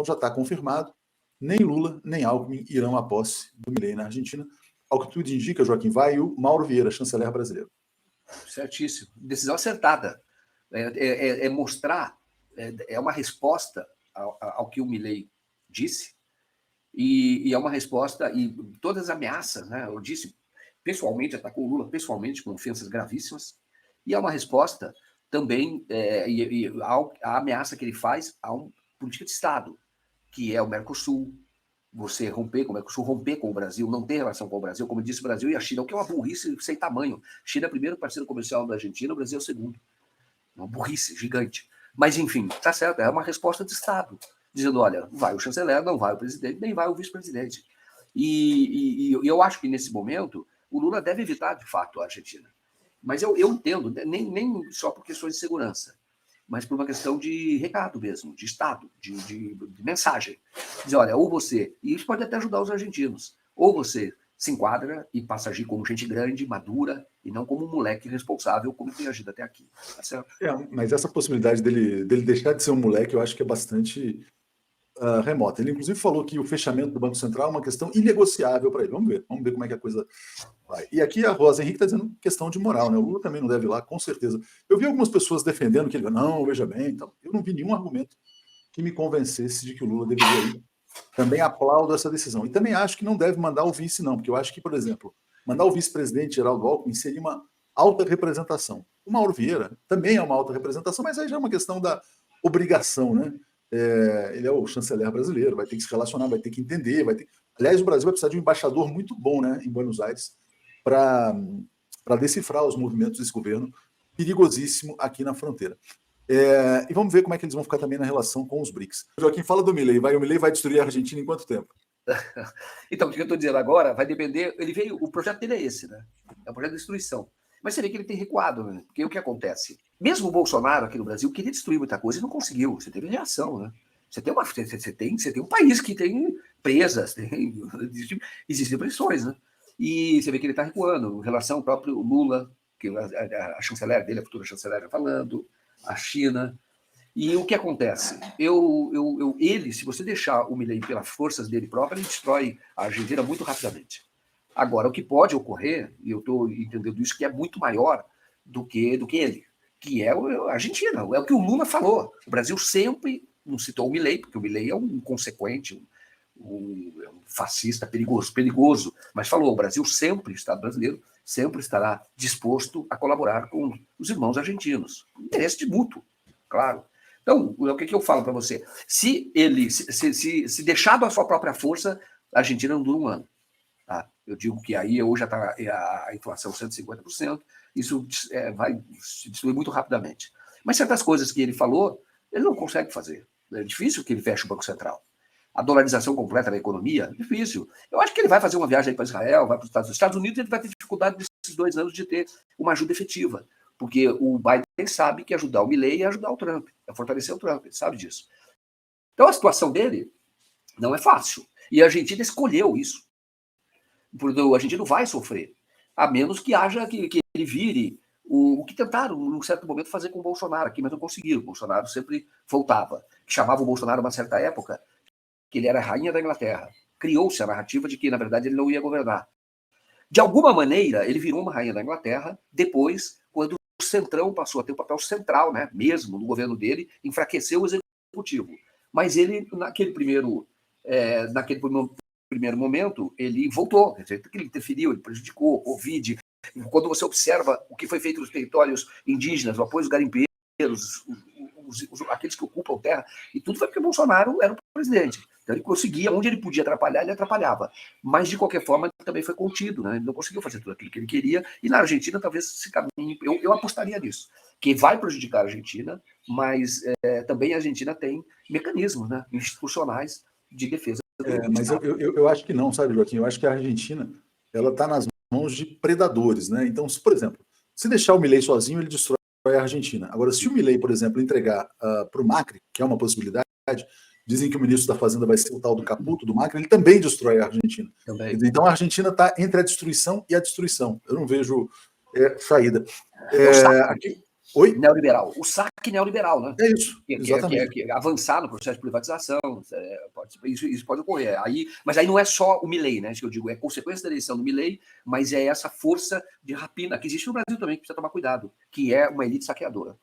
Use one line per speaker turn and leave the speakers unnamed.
Então já está confirmado, nem Lula nem Alckmin irão à posse do Milei na Argentina. Ao que tudo indica, Joaquim, vai o Mauro Vieira, chanceler brasileiro.
Certíssimo. Decisão acertada. É mostrar, é uma resposta ao que o Milei disse, e é uma resposta, e todas as ameaças, né? Eu disse, pessoalmente, atacou o Lula pessoalmente, com ofensas gravíssimas, e é uma resposta também a ameaça que ele faz a uma política de Estado, que é o Mercosul, você romper com o Mercosul, romper com o Brasil, não ter relação com o Brasil, como disse o Brasil e a China, o que é uma burrice sem tamanho. China é o primeiro parceiro comercial da Argentina, o Brasil é o segundo. Uma burrice gigante. Mas, enfim, tá certo, é uma resposta de Estado, dizendo, olha, vai o chanceler, não vai o presidente, nem vai o vice-presidente. E eu acho que, nesse momento, o Lula deve evitar, de fato, a Argentina. Mas eu entendo, nem só por questões de segurança, mas por uma questão de recado mesmo, de Estado, de mensagem. Dizer, olha, ou você, e isso pode até ajudar os argentinos, ou você se enquadra e passa a agir como gente grande, madura, e não como um moleque responsável, como tem agido até aqui. Tá certo?
Mas essa possibilidade dele deixar de ser um moleque, eu acho que é bastante remota. Ele, inclusive, falou que o fechamento do Banco Central é uma questão inegociável para ele. Vamos ver como é que a coisa vai. E aqui a Rosa Henrique está dizendo questão de moral, né? O Lula também não deve ir lá, com certeza. Eu vi algumas pessoas defendendo que ele não, veja bem, então, eu não vi nenhum argumento que me convencesse de que o Lula deveria ir. Também aplaudo essa decisão. E também acho que não deve mandar o vice, não, porque eu acho que, por exemplo, mandar o vice-presidente Geraldo Alckmin seria uma alta representação. O Mauro Vieira também é uma alta representação, mas aí já é uma questão da obrigação, né? Ele é o chanceler brasileiro, vai ter que se relacionar, vai ter que entender, vai ter... Aliás, o Brasil vai precisar de um embaixador muito bom, né, em Buenos Aires, para decifrar os movimentos desse governo perigosíssimo aqui na fronteira. E vamos ver como é que eles vão ficar também na relação com os BRICS. Joaquim, fala do Milei. O Milei vai destruir a Argentina em quanto tempo?
Então, o que eu estou dizendo agora vai depender... O projeto dele é esse, né? É um projeto de destruição. Mas você vê que ele tem recuado, né? Porque o que acontece? Mesmo o Bolsonaro aqui no Brasil queria destruir muita coisa e não conseguiu. Você teve reação, né? Você tem um país que tem presas, existem pressões, né? E você vê que ele está recuando em relação ao próprio Lula, que a chanceler dele, a futura chanceler, falando, a China. E o que acontece? Ele, se você deixar o Milei pelas forças dele próprio, ele destrói a Argentina muito rapidamente. Agora, o que pode ocorrer, e eu estou entendendo isso, que é muito maior do que ele, que é a Argentina, é o que o Lula falou. O Brasil sempre, não citou o Milei, porque o Milei é um inconsequente, um fascista perigoso, mas falou, o Brasil sempre, o Estado brasileiro, sempre estará disposto a colaborar com os irmãos argentinos. Interesse de mútuo, claro. Então, o que eu falo para você? Se ele se deixado a sua própria força, a Argentina não dura um ano. Tá? Eu digo que aí hoje já está a inflação 150%, isso vai se destruir muito rapidamente. Mas certas coisas que ele falou, ele não consegue fazer. É difícil que ele feche o Banco Central. A dolarização completa da economia, difícil. Eu acho que ele vai fazer uma viagem para Israel, vai para os Estados Unidos, ele vai ter dificuldade nesses 2 anos de ter uma ajuda efetiva. Porque o Biden sabe que ajudar o Milei é ajudar o Trump, é fortalecer o Trump, ele sabe disso. Então a situação dele não é fácil. E a Argentina escolheu isso. A Argentina vai sofrer, a menos que haja que ele vire o que tentaram, num certo momento, fazer com o Bolsonaro aqui, mas não conseguiram. O Bolsonaro sempre voltava. Chamava o Bolsonaro, uma certa época, que ele era a rainha da Inglaterra. Criou-se a narrativa de que, na verdade, ele não ia governar. De alguma maneira, ele virou uma rainha da Inglaterra depois, quando o Centrão passou a ter um papel central, né, mesmo no governo dele, enfraqueceu o executivo. Mas ele, naquele primeiro momento, ele voltou, ele interferiu, ele prejudicou, Covid. Quando você observa o que foi feito nos territórios indígenas, o apoio aos garimpeiros, aqueles que ocupam terra, e tudo foi porque o Bolsonaro era o presidente. Então ele conseguia, onde ele podia atrapalhar, ele atrapalhava. Mas, de qualquer forma, ele também foi contido, né? Ele não conseguiu fazer tudo aquilo que ele queria, e na Argentina, talvez esse caminho, eu apostaria nisso, que vai prejudicar a Argentina, mas também a Argentina tem mecanismos, né, institucionais de defesa.
Mas eu acho que não, sabe, Joaquim? Eu acho que a Argentina ela está nas mãos de predadores, né? Então, por exemplo, se deixar o Milei sozinho, ele destrói a Argentina. Agora, se o Milei, por exemplo, entregar para o Macri, que é uma possibilidade, dizem que o ministro da Fazenda vai ser o tal do Caputo, do Macri, ele também destrói a Argentina.
Também.
Então, a Argentina está entre a destruição e a destruição. Eu não vejo saída. Oi?
Neoliberal. O saque neoliberal, né?
É isso, exatamente.
Que avançar no processo de privatização. Isso pode ocorrer. Mas aí não é só o Milei, né? Isso que eu digo, é consequência da eleição do Milei, mas é essa força de rapina que existe no Brasil também, que precisa tomar cuidado, que é uma elite saqueadora.